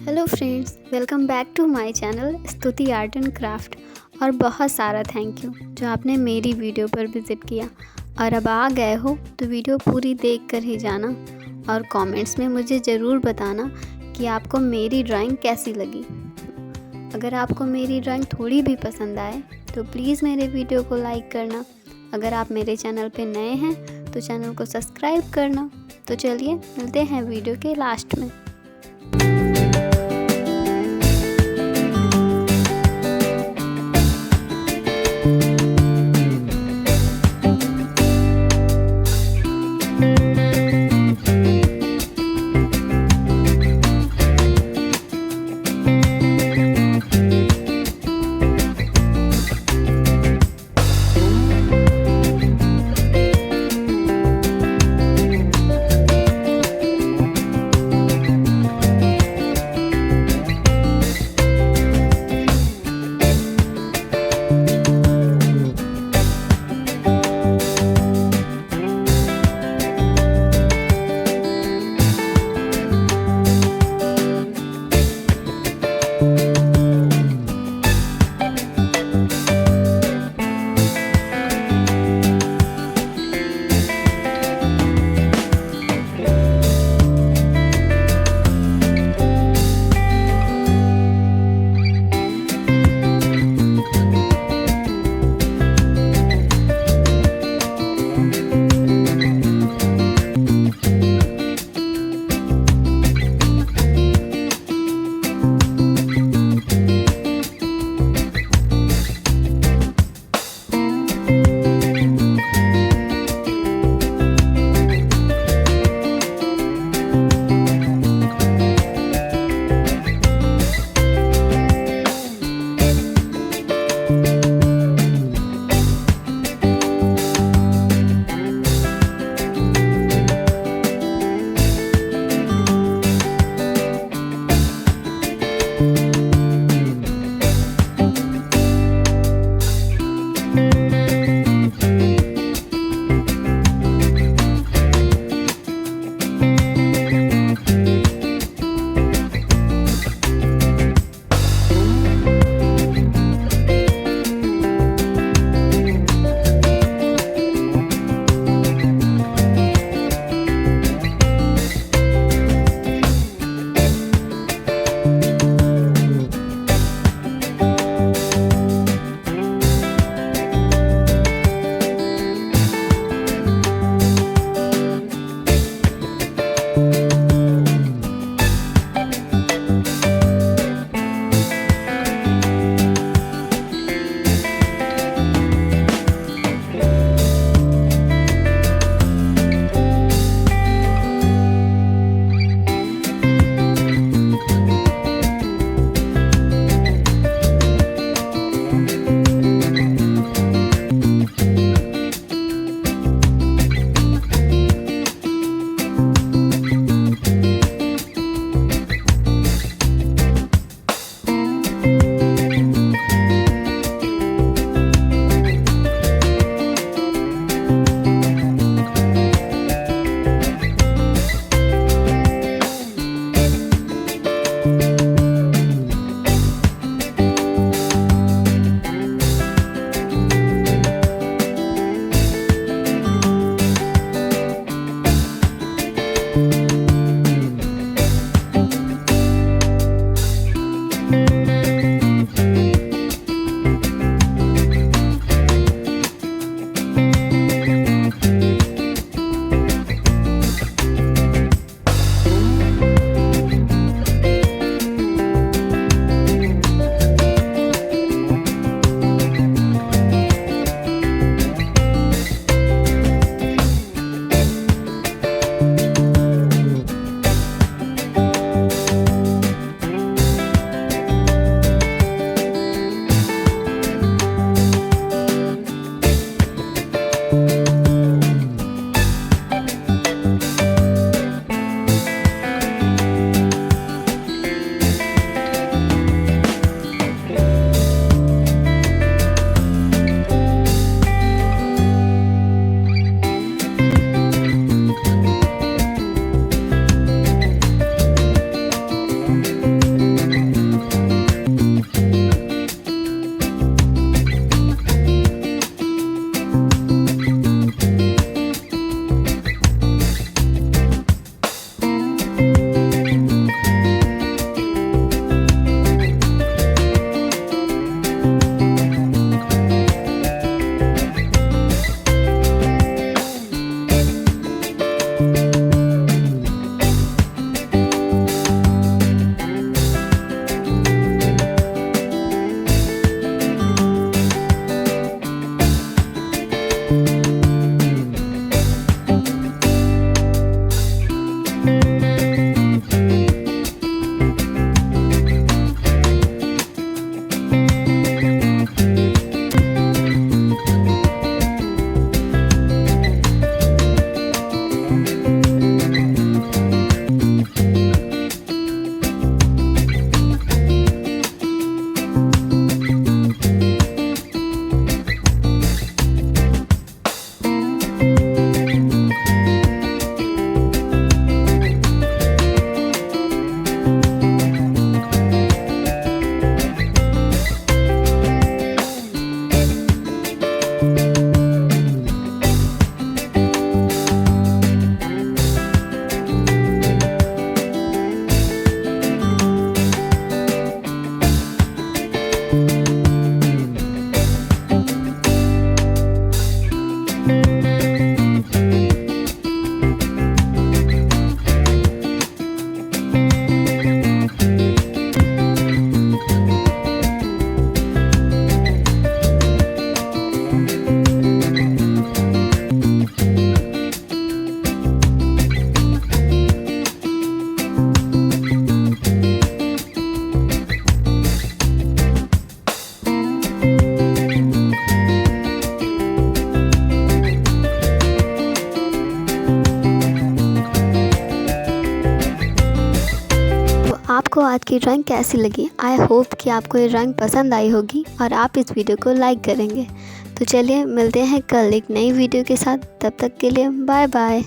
Hello friends, welcome back to my channel Stuti art and craft. और बहुत सारा thank you जो आपने मेरी वीडियो पर विज़िट किया। और अब आ गए हो तो वीडियो पूरी देख कर ही जाना और कमेंट्स में मुझे ज़रूर बताना कि आपको मेरी ड्राइंग कैसी लगी। अगर आपको मेरी ड्राइंग थोड़ी भी पसंद आए तो प्लीज़ मेरे वीडियो को लाइक करना। अगर आप मेरे चैनल पे नए हैं तो चैनल को सब्सक्राइब करना। तो चलिए मिलते हैं वीडियो के लास्ट में। आपको आज की ड्राइंग कैसी लगी? आई होप कि आपको ये ड्राइंग पसंद आई होगी और आप इस वीडियो को लाइक करेंगे। तो चलिए मिलते हैं कल एक नई वीडियो के साथ। तब तक के लिए बाय बाय।